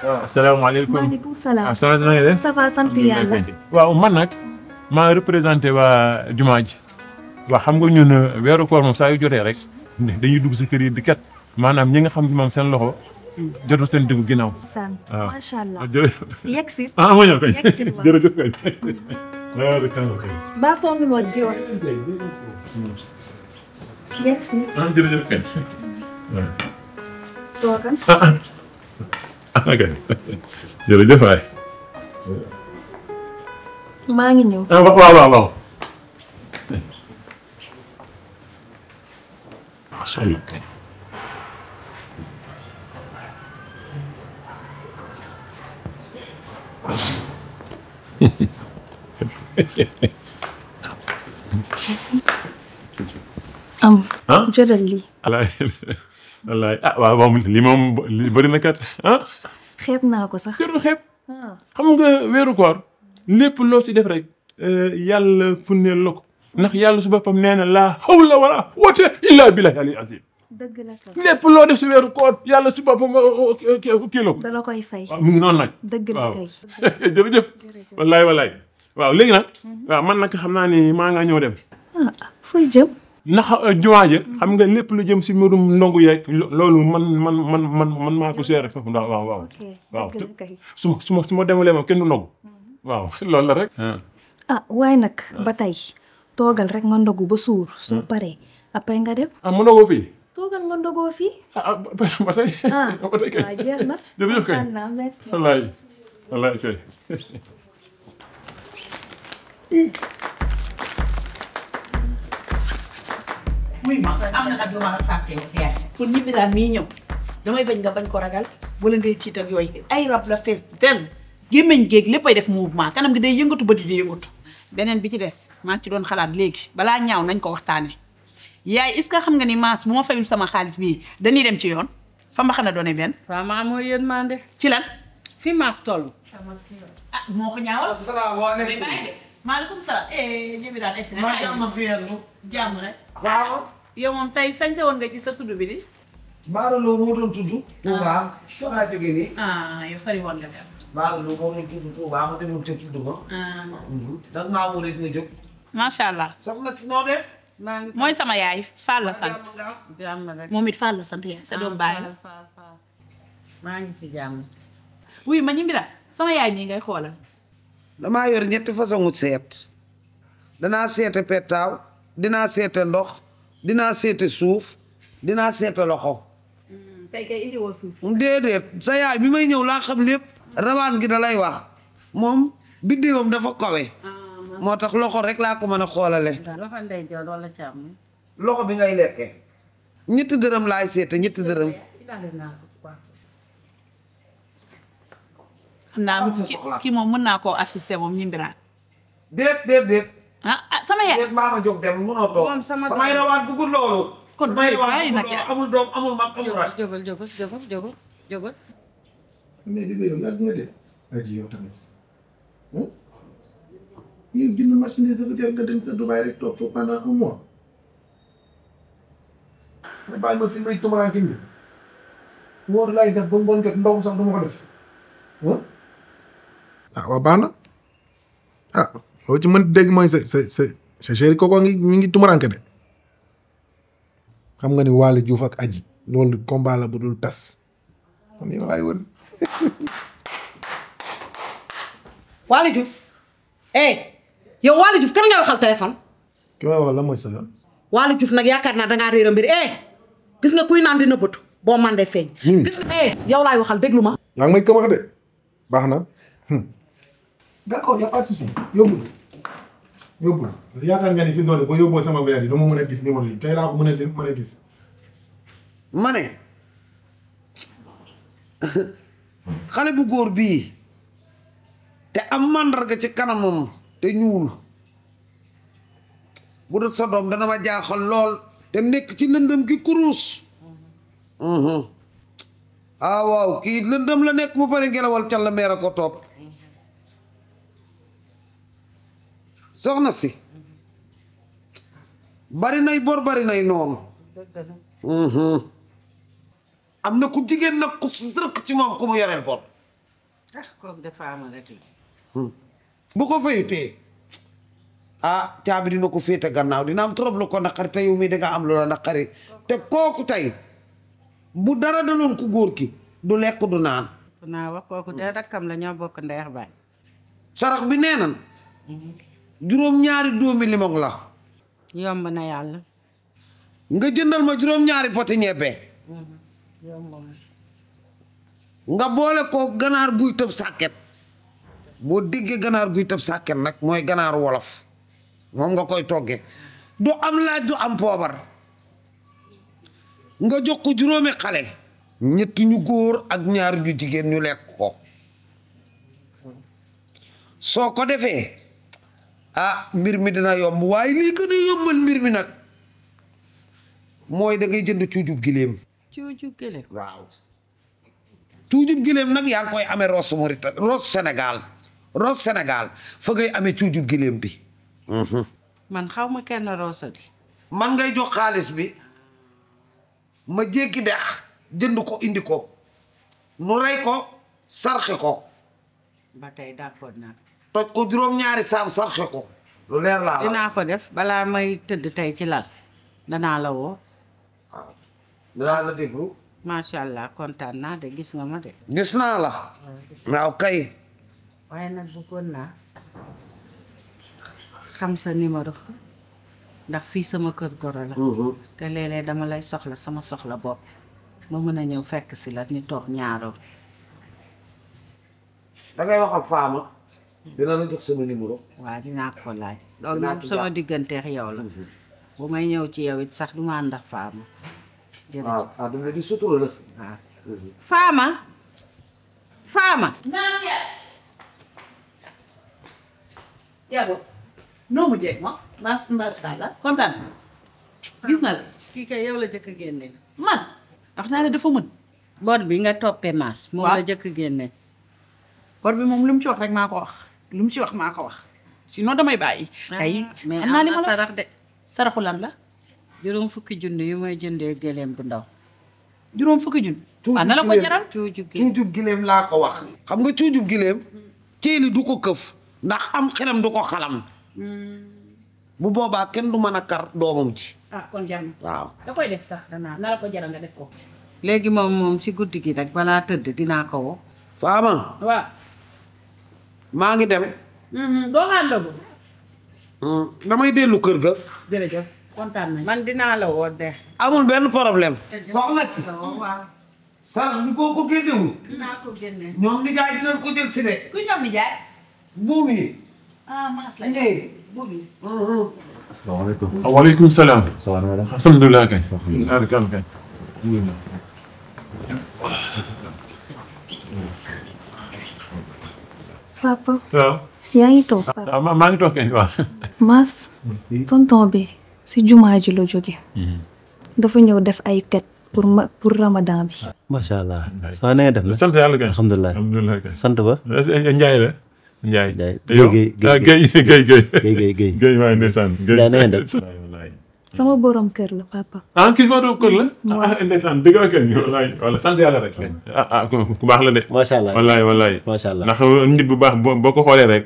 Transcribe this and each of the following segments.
waaw asalaamaaleykum. maaleykum salaam. ah soxna na nga def. ça va sant yàlla. waaw man nag maa représenté waa jumaa ji. waaw xam nga ñun weeru koor moom saa yu jotee rek dañuy dugg sa kër yi di kat maanaam ñi nga xam ne moom seen loxo jotul seen dugg ginnaaw. waaw macha allah. jërëjëf. yegg si. ah ma ñëw kay. yegg si waaw jërëjëf kay. waaw kay. mbaa sonn loo ci yoon. yegg si. ah jërëjëf kay. toogal. ok jërëjëf waay. maa ngi ñëw. ah waaw waaw waaw. macha allah. jëlal lii. wallaay ah waaw moom lii moom li bëri na kat ah. xeeb naa ko sax. jërëjëf xeeb. xam nga weeru koor lépp loo si def rek yàlla funneel la ko ndax yàlla su boppam nee na laa hawla wala quwwata illa billahi ali azim. dëgg la kay. lépp loo def si weeru koor yàlla si boppam kii la ko. da la koy fay. waaw mu ngi noonu nag. dëgg la kay. jërëjëf. wallaay wallaay. waaw léegi nag. waaw man nag xam naa ni maa nga ñëw dem. fooy jëm. ndax jumaa ja xam nga lépp lu jëm si mbirum ndongu yeeg loolu man maa ko seere foofu ndax waaw waaw. waaw su ma demulee moom kenn du ndogu. waaw loolu la rek. waaye nag ba tey toogal rek nga ndogu ba suur soo paree après nga dem. mu ndogoo fii. toogal nga ndogoo fii. ba tey. ba tey kay. waaw jeex na. jërëjëf kay. merci. wallaay wallaay kay. muy ma am na nag lu ma la fàtte yow pour ñibbi daan mii ñëw damay bañ nga bañ ko ragal wala ngay tiit ak yooyu ay rab la fees del gémmiñ géeg léppay def mouvement kanam gi day yëngatu ba di yëngatu. beneen bi ci des maa ngi ci doon xalaat léegi balaa ñaaw nañ ko waxtaane yaay est-ce que xam nga ni maas bu ma fayul sama xaalis bii dañuy dem ci yoon fa ma xana doone benn. waaw maa mooy yéen mande ci lan. fi maas toll. moo ko ñaawal. asalaamaaleykum. maaleykum salaam. ñibbi daan est maa jàmm fi yendu. jàmm rek. waaw. yow moom tey sañse woon nga ci sa tudd bi di. Baaraloo moo doon tudd. Touba. soo laa jógee nii. yow sori woon nga dem. Baaraloo moo doon tudd Touba ma demoon ca tudd ko. da nga maa woo rek nga jóg. macha allah. soxna si noo def. maa ngi mooy sama yaay Fall la sant. jàmm rek. moom it Fall la sant yaay sa doom baay la. maa ngi ci jàmm. wuy ma ñibbi daal sama yaay mii ngay xoolal. damaa yor ñetti façon seet. danaa seete pettaaw. dinaa seete ndox. dinaa seete suuf. dinaa seete loxo. tey kay indi woo suuf. déedéet sa yaay bi may ñëw laa xam lépp. rawaan gi da lay wax. moom biddéewam dafa kawe. moo tax loxo rek laa ko mën a xoolale. loxo ndeyjoor wala càmm. loxo bi ngay lekkee. ñetti dërëm laay seete ñetti dërëm. xam naa kii moom mën naa koo assister moom ñimbiraan. déet. sama yaay. déet maa ma jóg dem mënoo toog. moom samay rawaan bëggul loolu. kon bàyyi nag amul doom amul mag amul rak. jógal. mais di nga yow yàgg nga de aji yow tamit yow jënd marchandise dafa jar nga dem sa Dubaï rek toog foofu pendant un mois nga bàyyi ma fi may tumaraanke ni wóor laay def ba ngoon jot ndox sax duma ko def waaw baax na loo ci mën dégg mooy sa chéri kooku mi ngi tumaraanke de xam nga ni Waly Diouf ak aji loolu combat la bu dul tas man yow laay wër Waly Diouf yow Waly Diouf kan ngay waxal téléphone. ki may wax la mooy sa yoon. Waly Diouf nag yaakaar naa dangaa réer a mbir gis nga kuy naan dina bëtu boo mandee feeñ. gis nga yow laay waxal déglu ma. yaa ngi may këmax de baax na. d'accord y a pas de souci yóbbul parce que yaakaar nga ni fi doone boo yóbboo sama verre yi dama mën a gis numéro yi tey laa ko mën a gis. ma ne xale bu góor bii te am màndarga ci kanamam te ñuul bu dul sa doom dana ma jaaxal lool te nekk ci lëndëm gi kuruus waaw kii lëndëm la nekk mu pare ngelawal cal la meer a ko topp soxna si bari nay bor bari nay noonu am na ku jigéen nag ku rëkk ci moom ku mu yoreel bor ah kooku de Fama rek la. bu ko fayutee caabi dina ko féete gannaaw dina am trop lu ko naqari te yow mii danga am lu la naqari te kooku tey bu dara daloon ku góor ki du lekk du naan naa wax kooku de rakkam la ñoo bokk ndeex baay. sarax bi nee nan juróom-ñaari doomi limon la yomb na yàlla. nga jëndal ma juróom-ñaari poti ñebbe yomb na. nga boole ko ganaar guy tëb sàkket boo déggee ganaar guy tëb sàkket nag mooy ganaar wolof moom nga koy toggee du am laaj du am poobar nga jox ko juróomi xale ñett ñu góor ak ñaar ñu jigéen ñu lekk ko soo ko defee mbir mi dina yomb waaye lii gën a yombal mbir mi nag mooy da ngay jënd cuujub giléem cuuju gële. waaw cuujub giléem nag yaa ngi koy amee Ross Mauritanie Ross Sénégal fa ngay amee cuujub giléem bi man xaw ma kenn roosali. man ngay jox xaalis bi ma jéggi dex jënd ko indi ko nu rey ko sarxe ko ba tey d'accord naa. toj ko juróom-ñaari saam sarxe ko lu leer laa dinaa ko def balaa may tëdd tey ci lal danaa la woo. dinaa la déglu macha allah kontaan naa de gis nga ma de. gis naa la waaw kay waaye nag bëggoon naa xam sa numéro ndax fii sama kër goro la. te léeg-léeg dama lay soxla sama soxla bopp ma mën a ñëw fekk si la ni toog ñaaroo. dangay wax ak Fama dina la jox sama numéro waaw dinaa ko laaj. loolu moom sama digganteex yow la. bu may ñëw ci yow it sax du ma ànd ak Fama. jërëjëf dama di sutura la waaw. Fama. Fama. yaa noo mu jeeg ma mbas la kontaan gis na la kii kay yow la jëkk a génne. man wax naa ne dafa mën bor bi nga toppee maas. moom la jëkk a génne. bor bi moom lu mu ci wax rek maa ko wax lu mu ci wax maa ko wax sinon damay bàyyi kay mais xam naa li am ma na la sarax de. saraxu lan la juróom fukki junni yu may jëndee gëléem bu ndaw. juróom fukki junni waaw na la ko jaral cuuju gi cuujub giléem laa ko wax xam nga cuujub giléem ceeli du ko këf ndax am xelam du ko xalam bu boobaa kenn du mën a kar doomam ji kon jàmm waaw da koy def sax na la ko jaral nga def ko léegi moom ci guddi gi rek balaa tëdd dinaa ko woo. Fama waaw maa ngi dem doo xaar ndogu damay dellu kër ga jërëjëf kontaan nañ man dinaa la woo de. amul benn problème soxna si waaw sarax bi boo ko génnewul dinaa ko génne. ñoom nijaay dinañ ko jël si de ku ñoom ni jaay buum yi maas la ñëwee asalaamaaleykum. waaleykum salaam. salaamaaleykum. alhamdulilah kay. alhamdulilah. papa waaw. yaa ngi toog maa ngi toog kay waaw. Mass tonton bi si jumaa ji la jóge dafa ñëw def ay ket pour ramadan bi macha allah. saa na nga def la. sant yàlla kay. alhamdulilah. alhamdulilah kay. sant ba. Njaay la. Njaay. Njaay yow Guèye Guèye Guèye waaye ndeysaan. Njaay na ngeen def. sama borom kër la papa kii sama doom kër la. ndeysaan dëgg la kay wallaay wala sant yàlla rek. ku baax la de. macha allah wallaay. macha allah. ndax nit bu baax boo ko xoolee rek.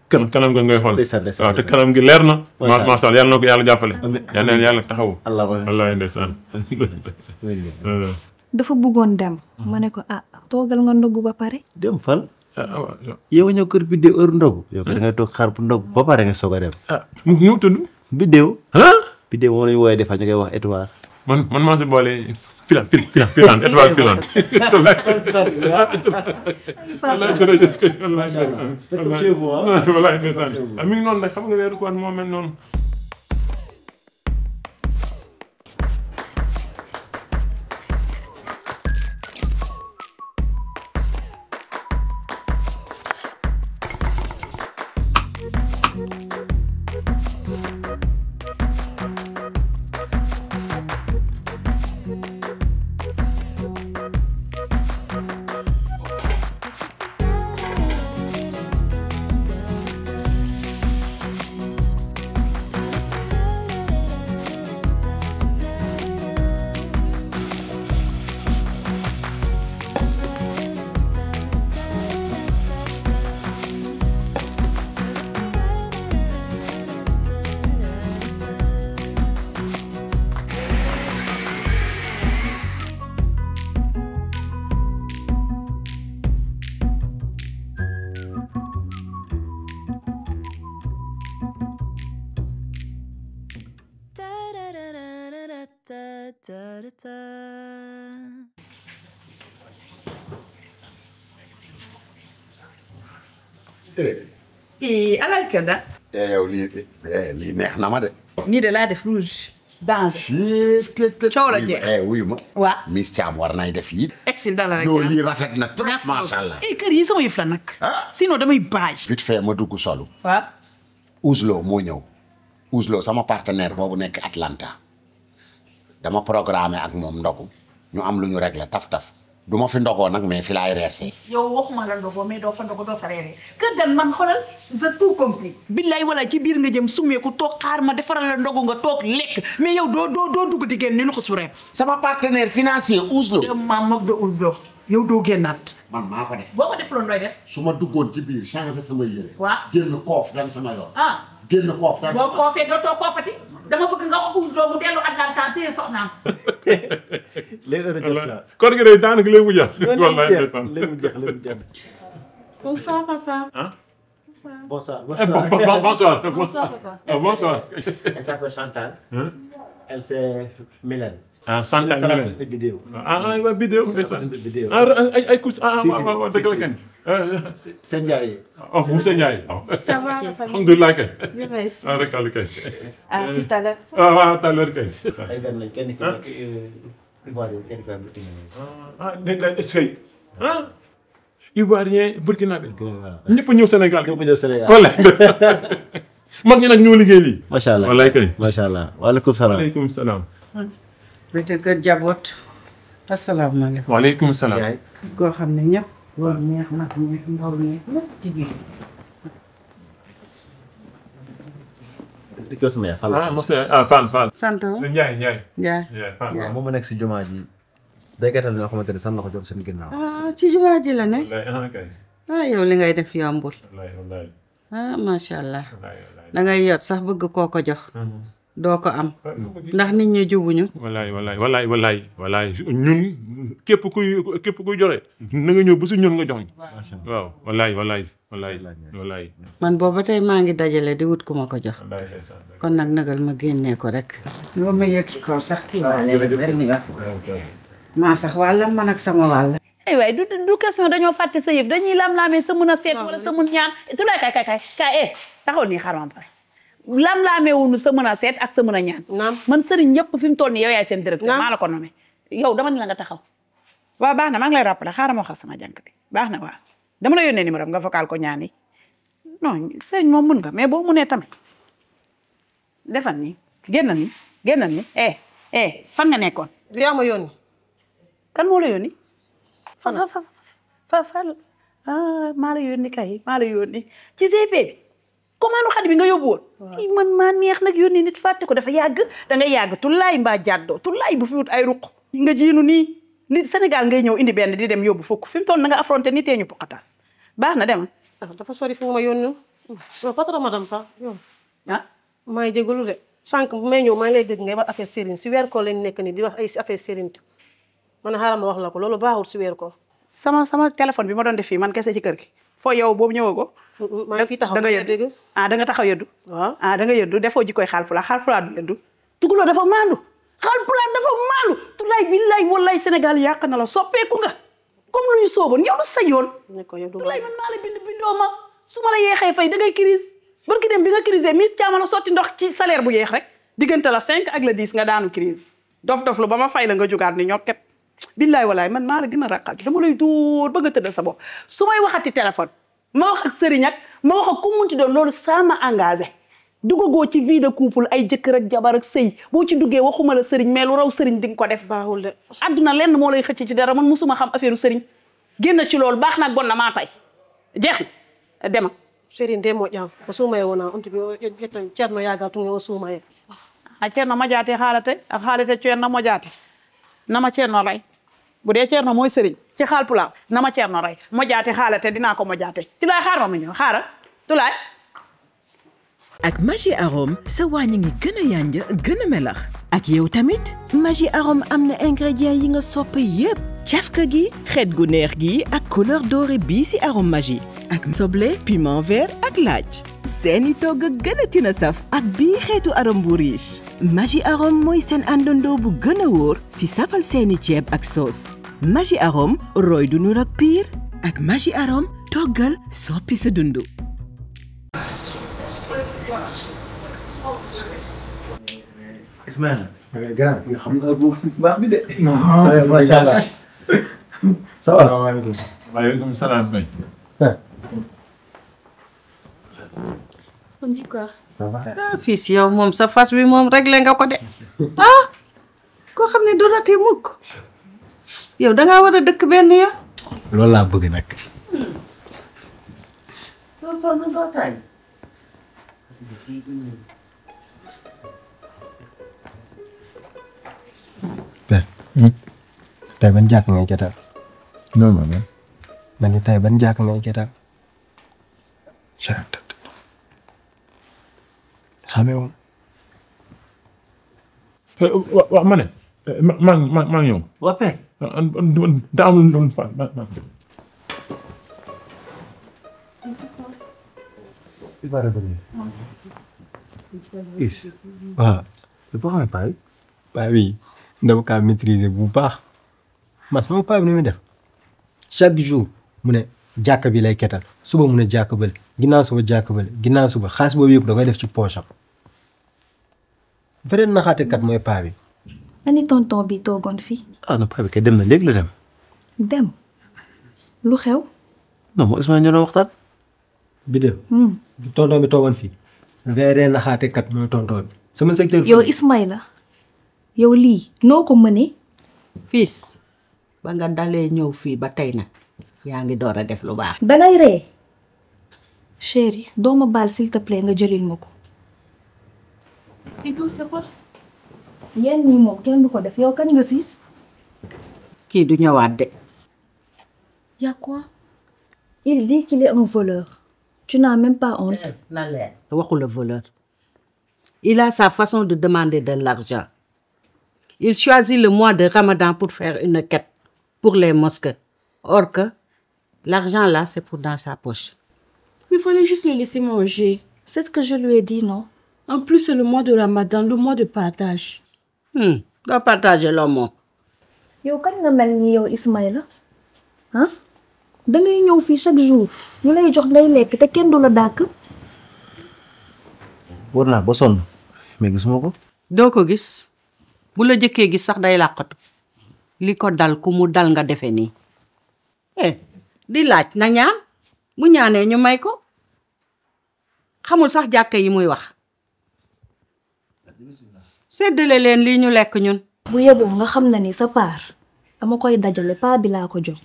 kanam nga ngay xool. ndeysaan waaw te kanam gi leer na. macha allah macha allah yàlla na ko yàlla jàppale. amiin yal na yàlla taxawu. allah wallaay ndeysaan. dafa bëggoon dem ma ne ko toogal nga ndogu ba pare dem fan. yow ñëw kër Bidew heure ndogu. yow da ngay toog xaar bu ndogu ba pare nga soog a dem. mu tudd. Bidew. Bidew moom la ñu woowee des fois ñu koy wax étoile. man maa si boole filan étoile filan. wallaay jërëjëf kay wallaay ndeysaan. mi ngi noonu nag xam nga weeru koor moo mel noonu. alal kër da. yow lii neex na ma de. nii de laa def rouge. danger. coow la jeex. wuyu ma. waa Miss Thiam war nay def yi. exil dala rek. loolu lii rafet na trop macha allah. kër yi sama yëf la nag. sinon damay bàyyi. vite fait ma dugg solu. waaw. Ouzlo moo ñëw. Ouzlo sama partenaire boobu nekk Atlanta. dama programmé ak moom ndogu. ñu am lu ñu réglé taf-taf. du ma fi ndogoo nag mais fi laay reersee. yow waxuma la ndogoo mais doo fa ndogo doo fa reeree. kër dan man xoolal c'est tout compris. billaay wala ci biir nga jëm summeeku toog xaar ma defaral la ndogu nga toog lekk mais yow doo dugg di génn ni lu ko su reeb. sama partenaire financier Ouzlo. ma mag de Ouzlo. yow doo génnaat. man maa ko def. boo ko defaloon looy def. su ma duggoon ci biir changé sama yére. waaw génn koof dem sama yoon. génn koof dem boo koofee doo toog koofati. dama bëgg nga wax Ouzlo mu dellu Atlanta téye soxnaam. léegi heure jot saa. kon gi day daanaka léegi mu jeex. léegi mu jeex. Bonsoir papa. Bonsoir. Bonsoir. Bonsoir papa. Bonsoir. Elle s'appelle Chantal. Elle c'est Mylène. Chantal Mylène. Une vidéo. Vidéo. Vidéo. Ay coups waaw dëgg la kenn. Sëñ Ndiaye. Monsieur Ndiaye. Ça va papa. Alhamdulilah kay. Bien merci. Rek kay. À tout à l'heure. Waaw tout à l'heure kay. Ay gan lañ kenn ki nekk Ivoire kenn ki nekk dégg nga est-ce que Ivoirien Burkinabé. ñëpp ñëw Sénégal. ñëpp ñëw Sénégal. Wala. mag ñi nag ñoo liggéey lii. macha allah wallaay kay. macha allah waaleykum salaam. waaleykum salaam. Bété kër jaboot. asalaamaaleykum. waaleykum salaam. yaay. koo xam ne ñëpp. loolu neex na neex ndaw neex lépp jigéen. di ko sama yaay monsieur Fall. sant wu. Ndiaye. Ndiaye. Fall. moom ma nekk si jumaa ji. béykat la ñoo xamante ne san la ko jox seen ginnaaw. ci jumaa ji la ne. wallaay kay. yow li ngay def yombul. wallaay. macha allah. da ngay yot sax bëgg koo ko jox. doo ko am. ndax nit ñi jubuñu. wallaay ñun képp kuy joxe. na nga ñëw ba su ñun nga jox ñu. waaw wallaay. man booba tey maa ngi dajale di wut ku ma ko jox. kon nag nagal ma génnee ko rek. yoo ma yegg si kaw sax kii maa leen maa sax wàllam man ak sama wàll. waay du question dañoo fàtte sa yëf dañuy lam-laamee sa mën a seet wala sa mën ñaan tu lay kay taxaw nii xaar ma pare lam-laamee wuñu sa mën a seet ak sa mën a ñaan man sëriñ ñëpp fi mu toll nii yow yaay seen directeur maa la ko nommé yow dama ni la nga taxaw waaw baax na maa ngi lay rappelé xaaral ma wax sama jànk bi baax na waaw dama la yónnee numéro nga vocal ko ñaan yi non sëriñ moom mën nga mais boo mënee tamit defal nii génnal ni fan nga nekkoon yaa ma yónni kan moo la yónni fa maa la yónni kay maa la yónni ci GP bi commande xadi bi nga yóbbu woon kii man maa neex nag yónni nit fàtte ko dafa yàgg da ngay yàgg tulaay mbaa jàddoo tulaay bu fi wut ay ruq nga jiinu nii li Sénégal ngay ñëw indi benn di dem yóbbu fukk fi mu toll na nga affronté ni tee ñu poqataan baax na demal dafa sori fi nga ma yónni patron madame sax yow maa ngi jégalu de sànq bu may ñëw maa ngi lay dégg ngay wax affaire sëriñ si weer ko lañ nekk nii di wax ay affaire sëriñ man xaaral ma wax la ko loolu baaxul si weer ko sama téléphone bi ma doon def fii man kese ci kër gi foo yow boobu ñëwoo ko maa ngi fi taxaw da nga yëddu da nga taxaw yëddu waaw da nga yëddu defoo ji koy xaalpulaar du yëddu tuguloo dafa maandu xaalpulaar dafa maandu tulaay billaay wallaay Sénégal yàq na la soppeeku nga comme lu ñu sooboon yow lu sa yoon tulaay man maa la bindoo ma su ma la yeexee fay da ngay crise barki dem bi nga crisé Miss Thiam a sotti ndox ci salaire bu yeex rek diggante la 5 ak la 10 nga daanu crise dof lu ba ma fay la nga jugaat ni ñokket billaay walaay man maa la gën a raqal dama lay dóor ba nga tëdd sa bopp su may waxati téléphone ma wax ak sëriñ ak ma wax ak ku munti doon loolu ça m'a engagé duggagoo ci vie de couple ay jëkkër ak jabar ak sëy boo ci duggee waxuma la sëriñ mais lu raw sëriñ di nga ko def baaxul de adduna lenn moo lay xëcc ci dara man musuma xam affaire sëriñ génn ci loolu baax naag bon na maa tay jeex na dema sëriñ de moo jàng o suumaye wona on tibi ceerno yaaga tunge o suumaye a ceerno majaate haalate ceerno mojaate nama ceerno ray bu dee ceerno mooy sëriñ ci Haalpulaar nama ceerno ray mojaate haalate dinaa ko mojaate ci laay xaar ma ñëw xaaral tulaay ak Maggi Arôme sa wàññi ngi gën a yànja gën a melax ak yow tamit Maggi Arôme am na ingrédients yi nga sopp yépp cafka gi xeet gu neex gi ak couleur dorée bii ci arôme Maggi ak soble piment vert ak laaj seeni togg gën a tina saf ak bii xeetu arôme bu riche Maggi Arôme mooy seen àndandoo bu gën a wóor ci safal seeni ceeb ak soos Maggi Arôme roy du nur ak piir ak Maggi Arôme toggal soppi sa dundu Ismaël. grand nga xam nga bu baax bi de. non macha allah. ça va. salaamaaleykum. waaleykum salaam bay. On dit quoi? ça va. ah fii si yow moom sa fas bi moom réglé nga ko de. ah koo xam ne du la tee mukk yow dangaa war a dëkk benn ya. loolu laa bëgg nag. soo sonn doo taay. père. tey ban jàkk ngay jotal. non non. man ni tey ban jàkk ngay jotal. xamee woon. wax ma ne. maa ngi ñëw. waa père. daa am lu il va revenir. waaw. dafa xam ne paa bi. paa bi dama kaa maîtriser bu baax. man sama paa bi ni muy def. chaque jour mu ne jàkka bi lay ketal suba mu ne jàkka bële ginnaaw suba jàkka bële ginnaaw suba xaalis boobu yëpp da koy def ci poche am. vrai naxaatekat mooy paa bi. ani tonton bi toogoon fii. ah non paa bi kay dem na léegi la dem. dem lu xew. non moo Ismaël ñoo doon waxtaan. bi de. tonton bi toogoon fii. vrai naxaatekat mooy tonton bi. sama secteur. yow Ismaïla yow lii noo ko mënee. fils ba nga dalee ñëw fii ba tey nag yaa ngi door a def lu baax. dangay ree. chéri doo ma baal s'il te plaît nga jëlil ma ko. et tout c'est quoi. yéen ñi moom kenn du ko def yow kañ nga siis. kii du ñëwaat de. y a quoi. il dit qu'il est un voleur. tu n'as même pas honte. na leer waxu la voleur. il a sa façon de demander de l'argent. Il choisit le mois de Ramadan pour faire une quête pour les mosquées. Or que l'argent là, c'est pour dans sa poche. Mais il fallait juste le laisser manger. C'est ce que je lui ai dit, non? En plus, c'est le mois de Ramadan, le mois de partage. Dois partager l'homme. Yow kañ nga mel ni yow Ismaïla ah dangay ñëw fii chaque jour ñu lay jox ngay lekk te kenn du la dàkk. war naa ba sonn mais gisuma ko. doo ko gis bu la jëkkee gis sax day làqatu li ko dal ku mu dal nga defe nii di laaj na ñaan bu ñaanee ñu may ko xamul sax jàkka yi muy wax séddale leen lii ñu lekk ñun. bu yeboo nga xam na ni sa paar dama koy dajale paa bi laa ko jox.